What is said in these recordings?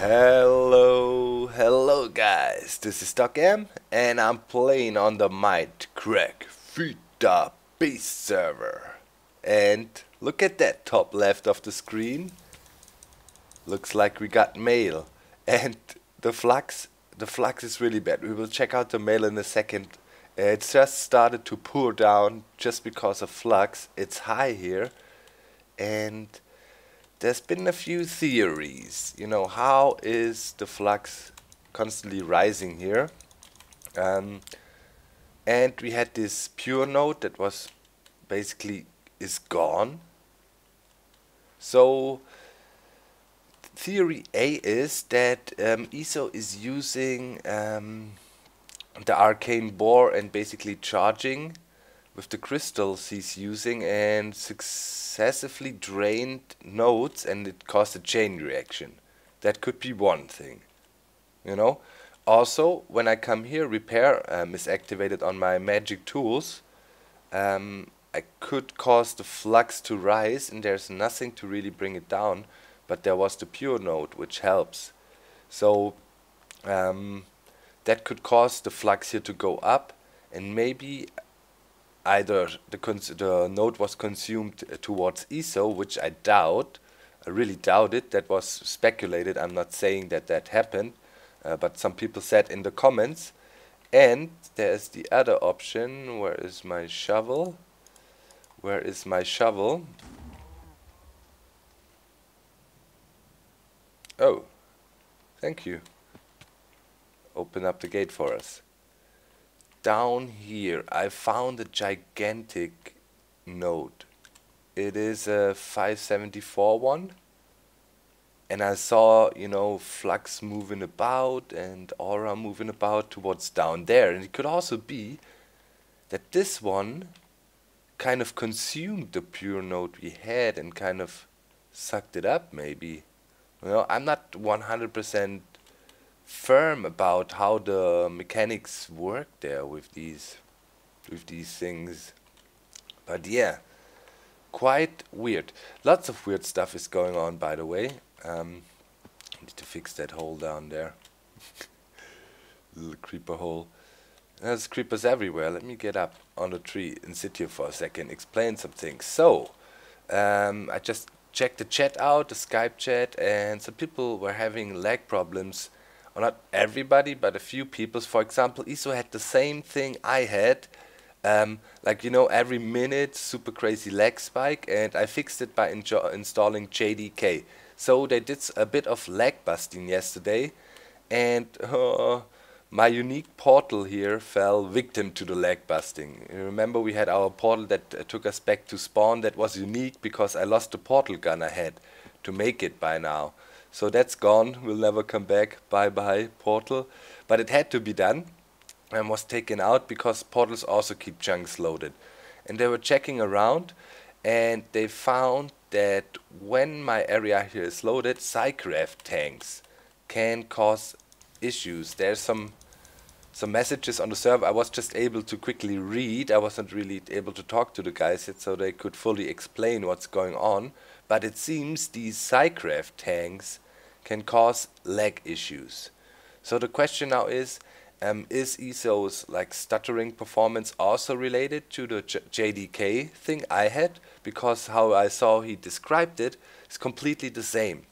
Hello guys, this is M, and I'm playing on the Mindcrack FTB server. And look at that top left of the screen. Looks like we got mail. And the flux is really bad. We will check out the mail in a second. It's just started to pour down just because of flux. It's high here, and there's been a few theories. How is the flux constantly rising here? And we had this pure node that was basically is gone. So theory A is that ISO is using the arcane bore and basically charging with the crystals he's using, and successively drained nodes, and it caused a chain reaction. That could be one thing. Also, when I come here, repair is activated on my magic tools. I could cause the flux to rise, and there's nothing to really bring it down, but there was the pure node which helps. So that could cause the flux here to go up, and maybe either the node was consumed towards ISO, which I doubt. I really doubt it. That was speculated. I'm not saying that that happened, but some people said in the comments. And there's the other option. Where is my shovel? Where is my shovel? Oh, thank you. Open up the gate for us. Down here I found a gigantic node. It is a 574 one, and I saw flux moving about and aura moving about towards down there, and it could also be that this one kind of consumed the pure node we had and kind of sucked it up, maybe. I'm not 100% firm about how the mechanics work there with these things, but yeah, quite weird. Lots of weird stuff is going on, by the way. Need to fix that hole down there. Little creeper hole. There's creepers everywhere. Let me get up on the tree and sit here for a second, explain some things. So I just checked the chat out, the Skype chat, and some people were having lag problems. Well, not everybody, but a few people. For example, ISO had the same thing I had. Every minute, super crazy lag spike, and I fixed it by installing JDK. So they did a bit of lag busting yesterday, and my unique portal here fell victim to the lag busting. You remember we had our portal that took us back to spawn that was unique because I lost the portal gun I had to make it by now. So that's gone, will never come back, bye bye portal. But it had to be done and was taken out because portals also keep chunks loaded. And they were checking around, and they found that when my area here is loaded, Psycraft tanks can cause issues. There's some messages on the server I was just able to quickly read. I wasn't really able to talk to the guys yet so they could fully explain what's going on. But it seems these Psycraft tanks can cause lag issues. So the question now is ISO's stuttering performance also related to the JDK thing I had? Because how I saw he described it is completely the same.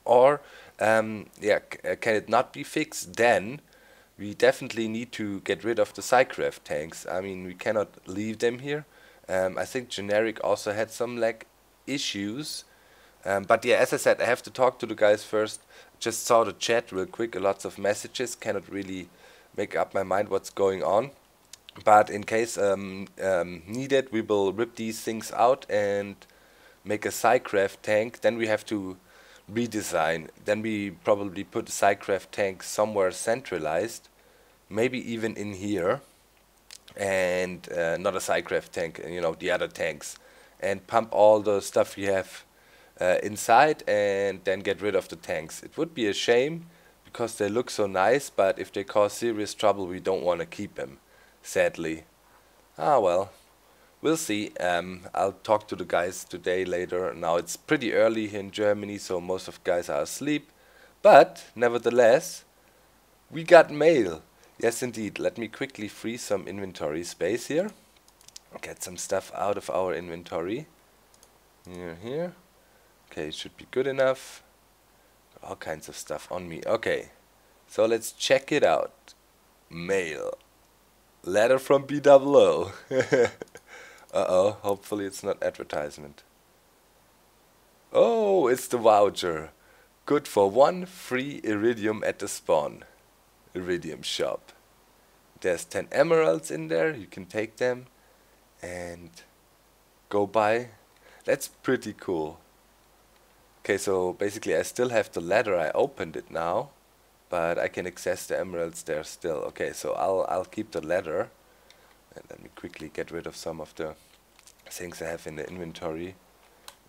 Or can it not be fixed? Then we definitely need to get rid of the Psycraft tanks. I mean, we cannot leave them here. I think generic also had some lag issues, but yeah, as I said, I have to talk to the guys first. Just saw the chat real quick, lots of messages, cannot really make up my mind what's going on, but in case needed, we will rip these things out and make a Psycraft tank. Then we have to redesign. Then we probably put a Psycraft tank somewhere centralized, maybe even in here, and not a Psycraft tank, the other tanks, and pump all the stuff we have inside, and then get rid of the tanks. It would be a shame because they look so nice, but if they cause serious trouble, we don't want to keep them, sadly. Ah well, we'll see. I'll talk to the guys today later. Now it's pretty early here in Germany, so most of the guys are asleep, But nevertheless, we got mail. Yes, indeed. Let me quickly free some inventory space here. Get some stuff out of our inventory. Here. Okay, it should be good enough. All kinds of stuff on me. Okay, so let's check it out. Mail. Letter from BWO. Uh-oh, hopefully it's not advertisement. Oh, it's the voucher. Good for 1 free iridium at the spawn. Iridium shop. There's 10 emeralds in there, you can take them and go buy. That's pretty cool. Okay, so basically I still have the ladder, I opened it now, but I can access the emeralds there still. Okay, so I'll keep the ladder, and let me quickly get rid of some of the things I have in the inventory,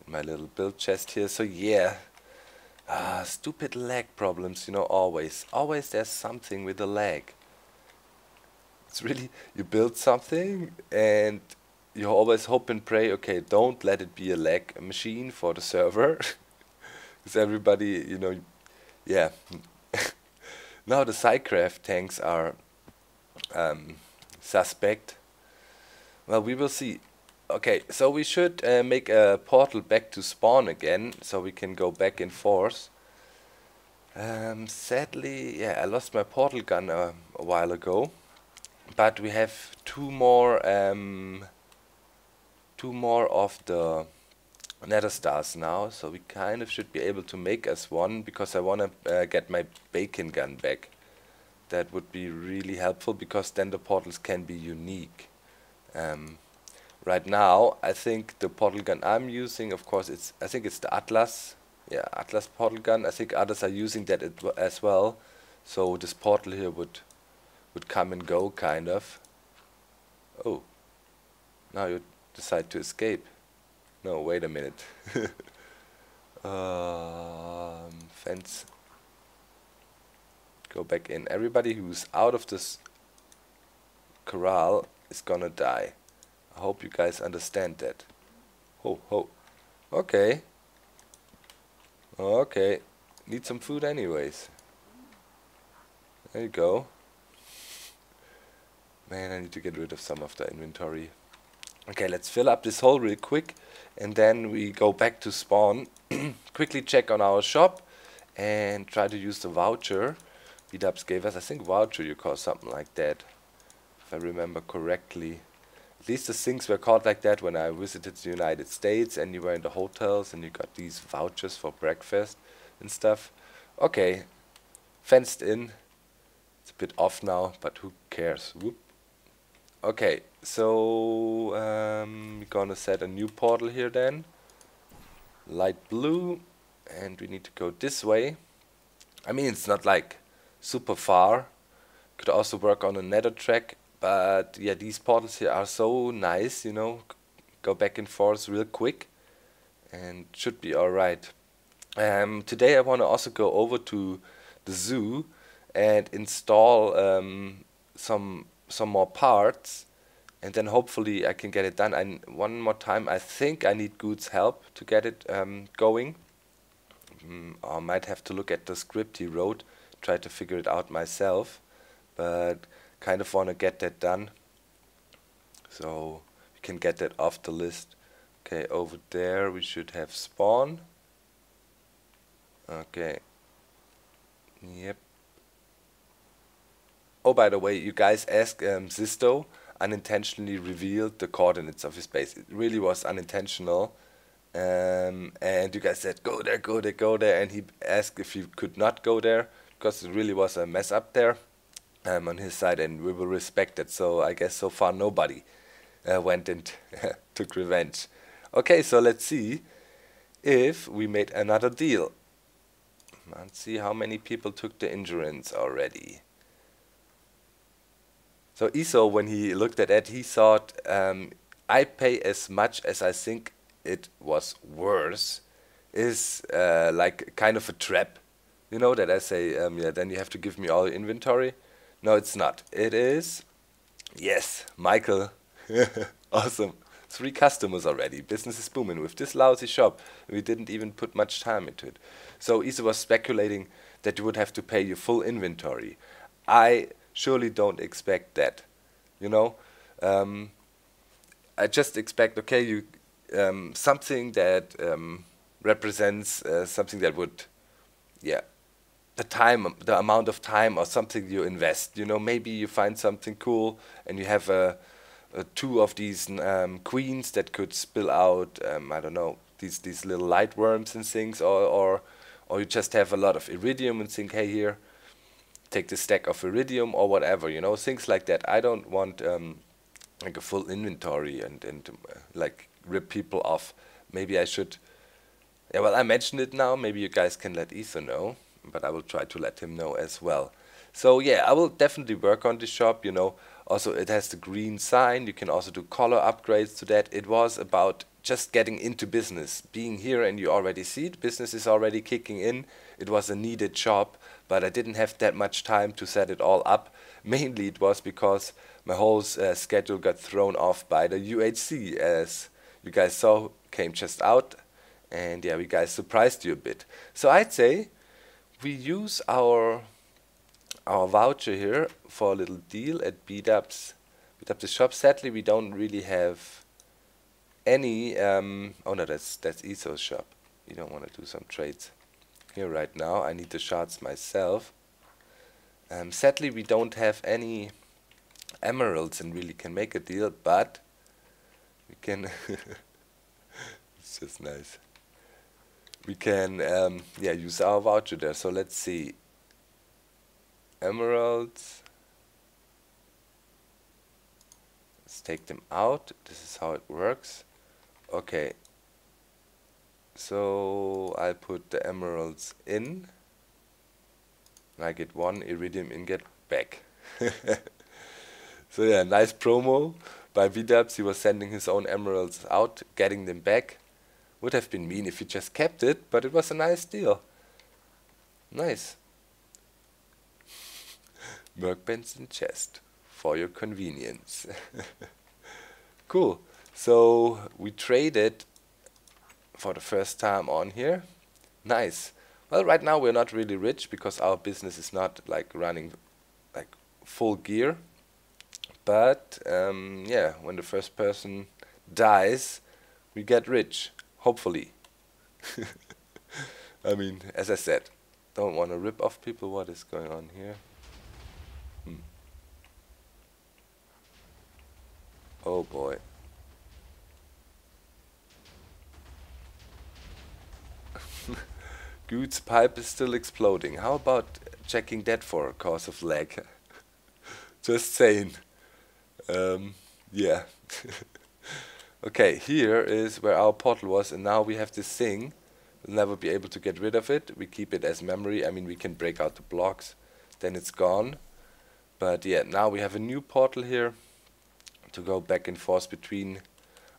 in my little build chest here. So yeah, stupid lag problems, you know, always there's something with the lag. It's really, you build something and you always hope and pray, okay, don't let it be a lag machine for the server. Because everybody, you know, yeah. Now the Psycraft tanks are suspect. Well, we will see. Okay, so we should make a portal back to spawn again, so we can go back in force. Sadly, yeah, I lost my portal gun a while ago, but we have two more of the nether stars now, so we kind of should be able to make us one, because I want to get my bacon gun back. That would be really helpful, because then the portals can be unique. Right now, I think the portal gun I'm using, of course, I think it's the Atlas. Yeah, Atlas portal gun. I think others are using that as well. So this portal here would come and go, kind of. Oh, now you decide to escape. No, wait a minute. Fence. Go back in. Everybody who's out of this corral is gonna die. I hope you guys understand that. Ho, ho. Okay. Okay. Need some food anyways. There you go. Man, I need to get rid of some of the inventory. Okay, let's fill up this hole real quick, and then we go back to spawn. Quickly check on our shop and try to use the voucher B-dubs gave us. I think voucher you call something like that, if I remember correctly. At least the things were called like that when I visited the United States and you were in the hotels and you got these vouchers for breakfast and stuff. Okay, fenced in. It's a bit off now, but who cares? Whoop. Okay, so we're gonna set a new portal here then. Light blue, and we need to go this way. I mean, it's not like super far. Could also work on a nether track, but yeah, these portals here are so nice, you know. Go back and forth real quick, and should be alright. Today I want to also go over to the zoo and install some more parts, and then hopefully I can get it done. One more time, I think I need Good's help to get it going. I might have to look at the script he wrote, try to figure it out myself, but kind of want to get that done, so we can get that off the list. Okay, over there we should have spawn. Okay. Yep. Oh, by the way, you guys asked Zisto unintentionally revealed the coordinates of his base. It really was unintentional. And you guys said, go there, go there, go there. And he asked if you could not go there, because it really was a mess up there on his side, and we will respect it. So I guess so far nobody went and took revenge. Okay, so let's see if we made another deal. Let's see how many people took the endurance already. So Iso, when he looked at that, he thought, I pay as much as I think it was worse, is like kind of a trap. You know, that I say, yeah, then you have to give me all your inventory. No, it's not. It is, yes, Michael. Awesome. 3 customers already. Business is booming with this lousy shop. We didn't even put much time into it. So Isa was speculating that you would have to pay your full inventory. I surely don't expect that. You know, I just expect, okay, you something that represents something that would, yeah, the amount of time or something you invest. You know, maybe you find something cool and you have 2 of these queens that could spill out, I don't know, these little light worms and things, or you just have a lot of iridium and think, hey, here, take the stack of iridium or whatever, you know, things like that. I don't want like a full inventory and like rip people off. Maybe I should, yeah, well, I mentioned it now, maybe you guys can let Ether know, but I will try to let him know as well. So yeah, I will definitely work on the shop, you know. Also, it has the green sign. You can also do color upgrades to that. It was about just getting into business, being here, and you already see it. Business is already kicking in. It was a needed shop, but I didn't have that much time to set it all up. Mainly it was because my whole schedule got thrown off by the UHC, as you guys saw, came just out, and yeah, we guys surprised you a bit. So I'd say we use our voucher here for a little deal at B-Dubs shop. Sadly, we don't really have any. Oh no, that's Iso's shop. You don't want to do some trades here right now. I need the shards myself. Sadly, we don't have any emeralds and really can make a deal, but we can. It's just nice. We can yeah, use our voucher there. So let's see. Emeralds. Let's take them out. This is how it works. Okay. So I'll put the emeralds in. And I get 1 iridium ingot back. So yeah, nice promo by VDubs. He was sending his own emeralds out, getting them back. Would have been mean if he just kept it, but it was a nice deal. Nice. Workbench and chest for your convenience. Cool. So we traded for the first time on here. Nice. Well, right now we're not really rich because our business is not like running like full gear. But yeah, when the first person dies, we get rich. Hopefully. I mean, as I said, don't want to rip off people. What is going on here? Oh boy. Goot's pipe is still exploding. How about checking that for a cause of lag? Just saying. Yeah. Okay, here is where our portal was, and now we have this thing. We'll never be able to get rid of it. We keep it as memory. I mean, we can break out the blocks, then it's gone. But yeah, now we have a new portal here to go back and forth between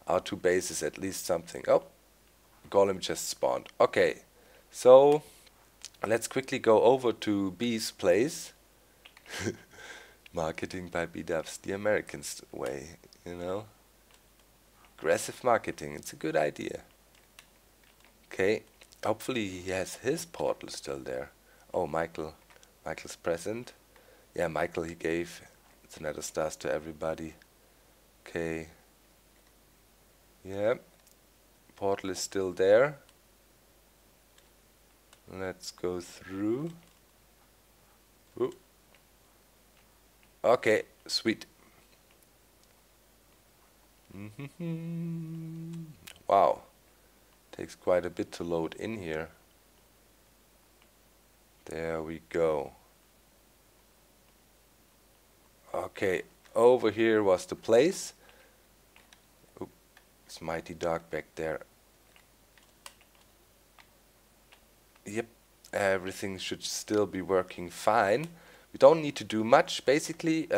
our 2 bases, at least something. Oh, golem just spawned. Okay, so let's quickly go over to B's place. Marketing by B-Dubs, the American way, you know. Aggressive marketing, it's a good idea. Okay, hopefully he has his portal still there. Oh, Michael's present. Yeah, Michael, he gave the nether stars to everybody. Okay. Yeah, portal is still there. Let's go through. Ooh. Okay, sweet. Wow, takes quite a bit to load in here. There we go. Okay, over here was the place. Oop, it's mighty dark back there. Yep, everything should still be working fine. We don't need to do much, basically.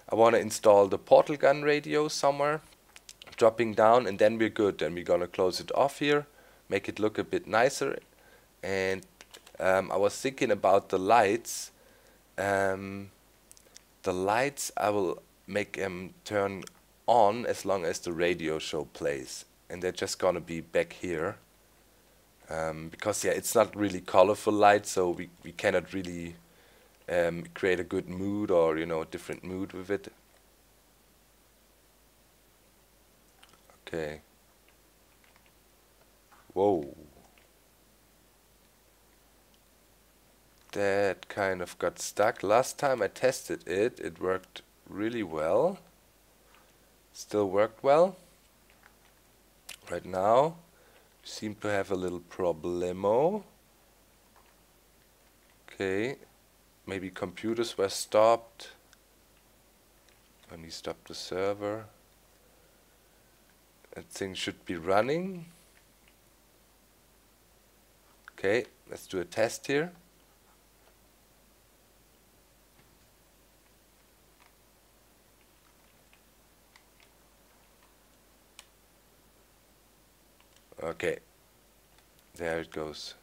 I want to install the portal gun radio somewhere, dropping down, and then we're good. Then we're gonna close it off here, make it look a bit nicer. And I was thinking about the lights. The lights, I will make them turn on as long as the radio show plays, and they're just gonna be back here. Because yeah, it's not really colorful light, so we cannot really create a good mood or, you know, a different mood with it. Okay. Whoa. That kind of got stuck. Last time I tested it, it worked really well. Still worked well. Right now, we seem to have a little problemo. Okay. Maybe computers were stopped. When we stop the server, that thing should be running. Okay, let's do a test here. Okay, there it goes.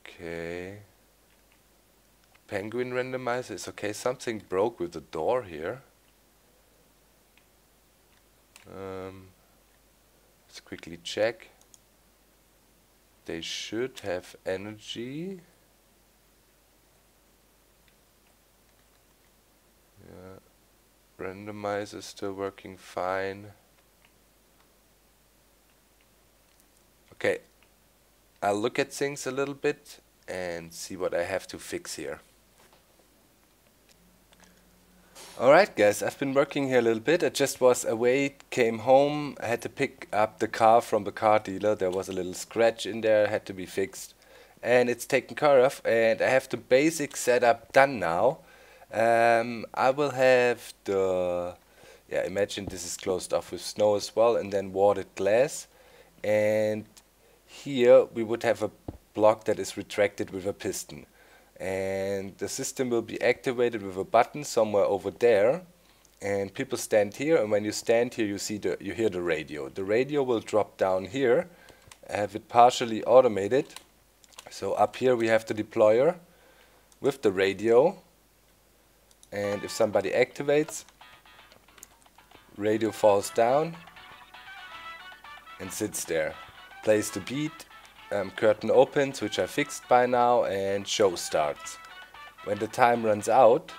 Okay. Penguin randomizer is okay. Something broke with the door here. Let's quickly check. They should have energy. Yeah. Randomizer is still working fine. Okay. I'll look at things a little bit and see what I have to fix here. Alright guys, I've been working here a little bit. I just was away, came home, I had to pick up the car from the car dealer. There was a little scratch in there, had to be fixed. And it's taken care of, and I have the basic setup done now. I will have the, yeah, imagine this is closed off with snow as well, and then watered glass. And here we would have a block that is retracted with a piston. And the system will be activated with a button somewhere over there, and people stand here, and when you stand here you hear the radio. The radio will drop down here. I have it partially automated. So up here we have the deployer with the radio, and if somebody activates, radio falls down and sits there, plays the beat. Curtain opens, which I fixed by now, and show starts. When the time runs out,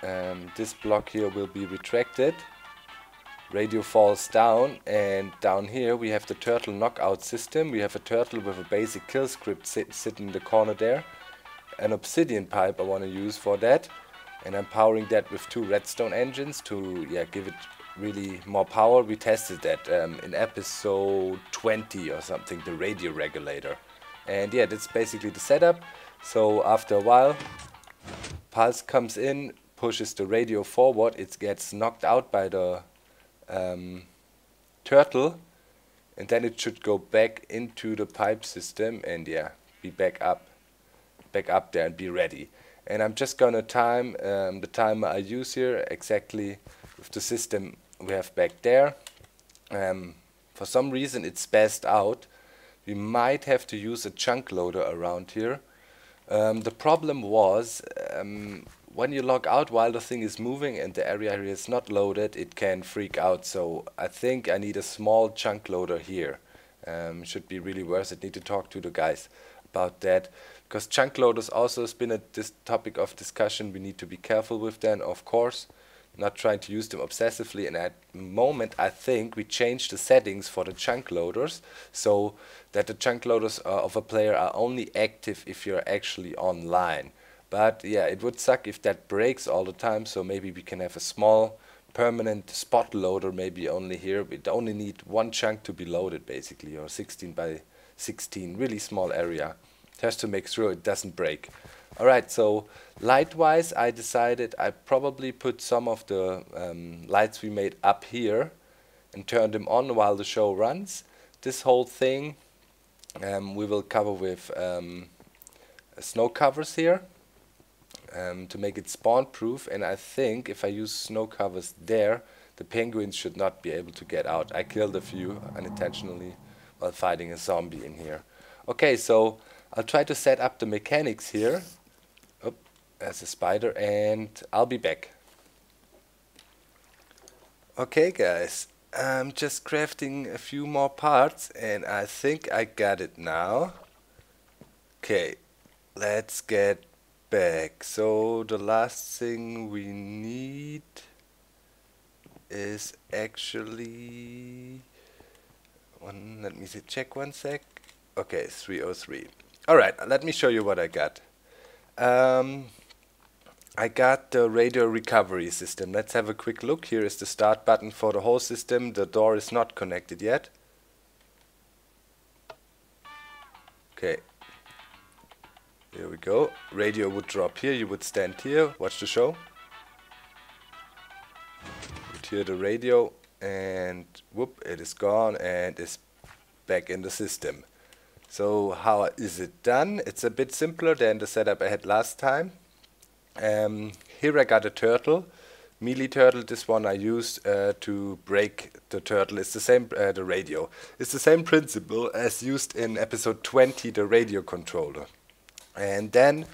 this block here will be retracted, radio falls down, and down here we have the turtle knockout system. We have a turtle with a basic kill script sitting in the corner there, an obsidian pipe I want to use for that, and I'm powering that with 2 redstone engines to give it really more power. We tested that in episode 20 or something, the radio regulator. And yeah, that's basically the setup. So after a while, pulse comes in, pushes the radio forward, it gets knocked out by the turtle, and then it should go back into the pipe system and yeah, be back up there and be ready. And I'm just gonna time the timer I use here exactly with the system we have back there. For some reason it's spazzed out. We might have to use a chunk loader around here. The problem was when you log out while the thing is moving and the area here is not loaded, it can freak out. So I think I need a small chunk loader here. Should be really worth it. Need to talk to the guys about that, because chunk loaders also has been this topic of discussion. We need to be careful with them, of course. Not trying to use them obsessively, and at the moment I think we changed the settings for the chunk loaders so that the chunk loaders of a player are only active if you're actually online. But yeah, it would suck if that breaks all the time, so maybe we can have a small permanent spot loader maybe only here. We only need 1 chunk to be loaded basically, or 16 by 16, really small area, just to make sure it doesn't break. Alright, so light-wise I decided I probably put some of the lights we made up here and turn them on while the show runs. This whole thing we will cover with snow covers here to make it spawn-proof, and I think if I use snow covers there, the penguins should not be able to get out. I killed a few unintentionally while fighting a zombie in here. Okay, so I'll try to set up the mechanics here. as a spider, and I'll be back. Okay guys, I'm just crafting a few more parts and I think I got it now. Okay, let's get back. So the last thing we need is actually let me check one sec. Okay, 303. Alright, let me show you what I got. I got the radio recovery system. Let's have a quick look. Here is the start button for the whole system. The door is not connected yet. Okay. Here we go. Radio would drop here. You would stand here. Watch the show. You'd hear the radio and whoop, it is gone and is back in the system. So how is it done? It's a bit simpler than the setup I had last time. Here I got a turtle, melee turtle. This one I used to break the turtle. It's the same, the radio. It's the same principle as used in episode 20, the radio controller. And then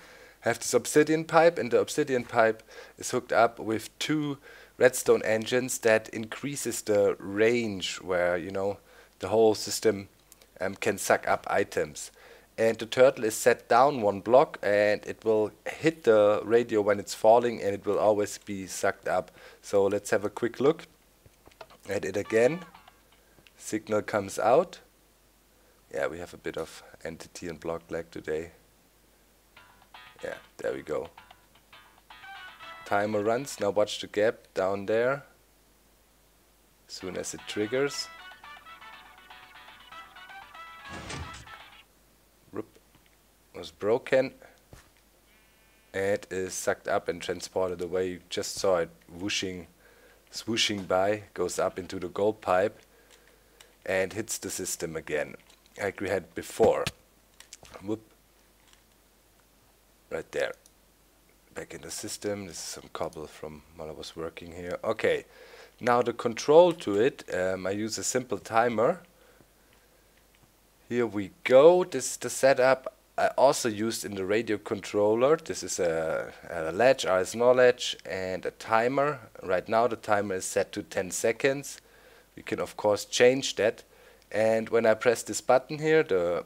I have this obsidian pipe, and the obsidian pipe is hooked up with two redstone engines that increases the range where, you know, the whole system can suck up items. And the turtle is set down one block and it will hit the radio when it's falling and it will always be sucked up. So let's have a quick look at it again. Signal comes out. Yeah, we have a bit of entity and block lag today. Yeah, there we go. Timer runs. Now watch the gap down there. As soon as it triggers. Was broken. It is sucked up and transported away. You just saw it whooshing, swooshing by, goes up into the gold pipe and hits the system again, like we had before. Whoop. Right there. Back in the system. This is some cobble from while I was working here. Okay. Now the control to it, I use a simple timer. Here we go. This is the setup I also used in the radio controller. This is a latch, RS-NOR latch, and a timer. Right now the timer is set to 10 seconds. We can of course change that. And when I press this button here, the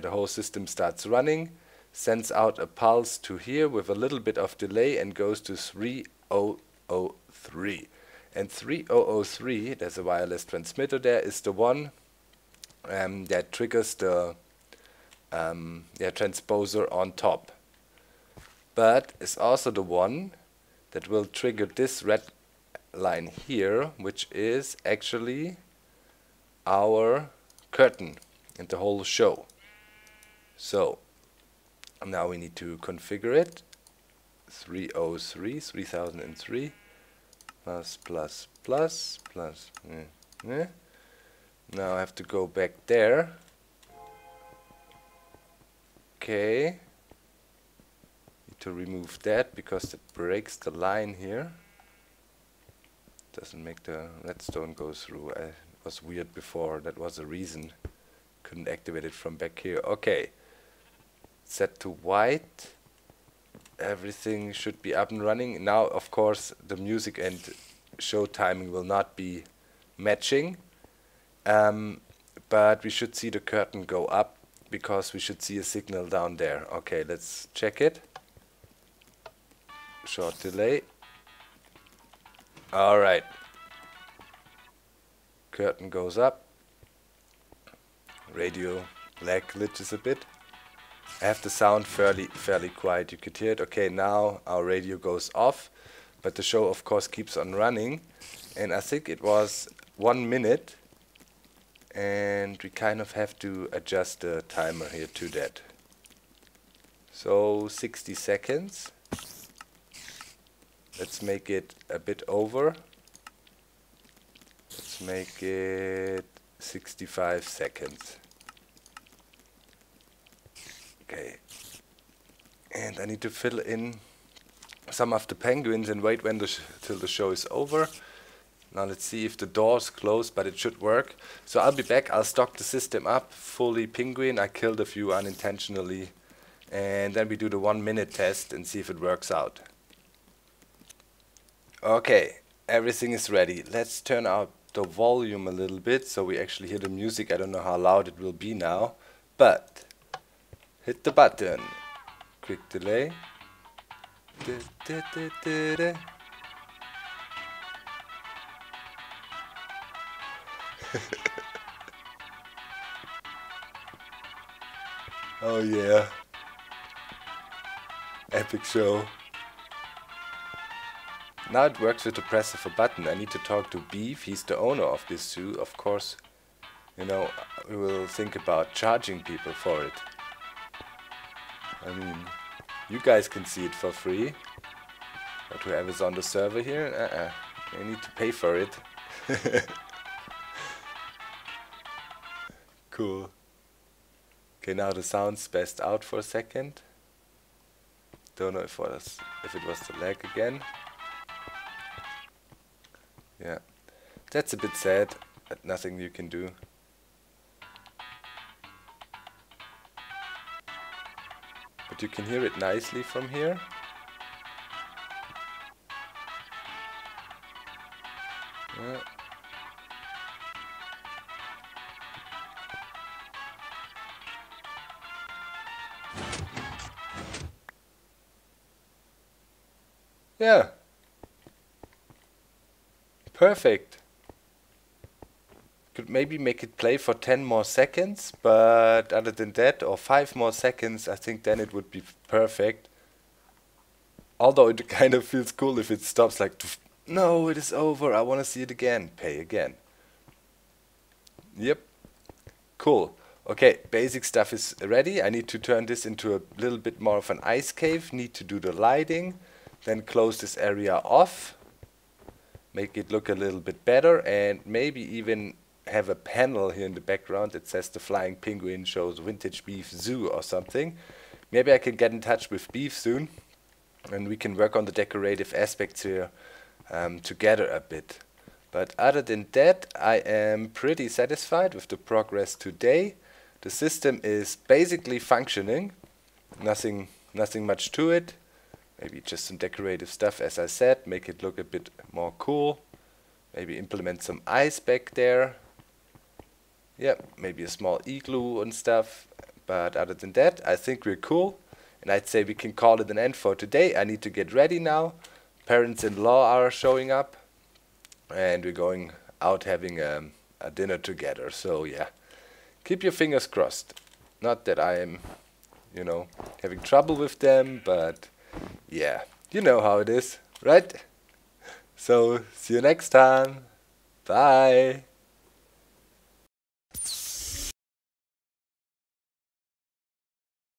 whole system starts running, sends out a pulse to here with a little bit of delay and goes to 3003. And 3003, there's a wireless transmitter there, is the one that triggers the transposer on top, but it's also the one that will trigger this red line here, which is actually our curtain and the whole show. So now we need to configure it. 3003 plus. Now I have to go back there. Okay, need to remove that because it breaks the line here. Doesn't make the redstone go through. It was weird before, that was a reason. Couldn't activate it from back here. Okay, set to white. Everything should be up and running. Now of course the music and show timing will not be matching, but we should see the curtain go up, because we should see a signal down there. Okay, let's check it. Short delay. Alright. Curtain goes up. Radio lag glitches a bit. I have the sound fairly quiet. You could hear it. Okay, now our radio goes off, but the show of course keeps on running. And I think it was 1 minute. And we kind of have to adjust the timer here to that. So 60 seconds. Let's make it a bit over. Let's make it 65 seconds. Okay. And I need to fill in some of the penguins and wait when till the show is over. Now let's see if the door's closed, but it should work. So I'll be back. I'll stock the system up, fully penguin. I killed a few unintentionally and then we do the 1 minute test and see if it works out. Okay, everything is ready. Let's turn out the volume a little bit so we actually hear the music. I don't know how loud it will be now, but hit the button. Quick delay. Oh yeah. Epic show. Now it works with the press of a button. I need to talk to Beef. He's the owner of this zoo. Of course, you know, we will think about charging people for it. I mean, you guys can see it for free. But whoever's on the server here, you need to pay for it. Cool. Okay, now the sound's spaced out for a second. Don't know if it was the lag again. Yeah, that's a bit sad, but nothing you can do. But you can hear it nicely from here. Yeah. Yeah. Perfect. Could maybe make it play for 10 more seconds, but other than that, or 5 more seconds, I think then it would be perfect. Although it kind of feels cool if it stops like, no, it is over, I want to see it again, pay again. Yep. Cool. Okay, basic stuff is ready. I need to turn this into a little bit more of an ice cave, need to do the lighting, then close this area off, make it look a little bit better, and maybe even have a panel here in the background that says the flying penguin shows VintageBeef Zoo or something. Maybe I can get in touch with Beef soon and we can work on the decorative aspects here together a bit. But other than that, I am pretty satisfied with the progress today. The system is basically functioning, nothing much to it. Maybe just some decorative stuff, as I said, make it look a bit more cool. Maybe implement some ice back there. Yeah, maybe a small igloo and stuff. But other than that, I think we're cool. And I'd say we can call it an end for today. I need to get ready now. Parents-in-law are showing up. And we're going out having a dinner together. So yeah, keep your fingers crossed. Not that I am, you know, having trouble with them, but yeah, you know how it is, right? So, see you next time. Bye.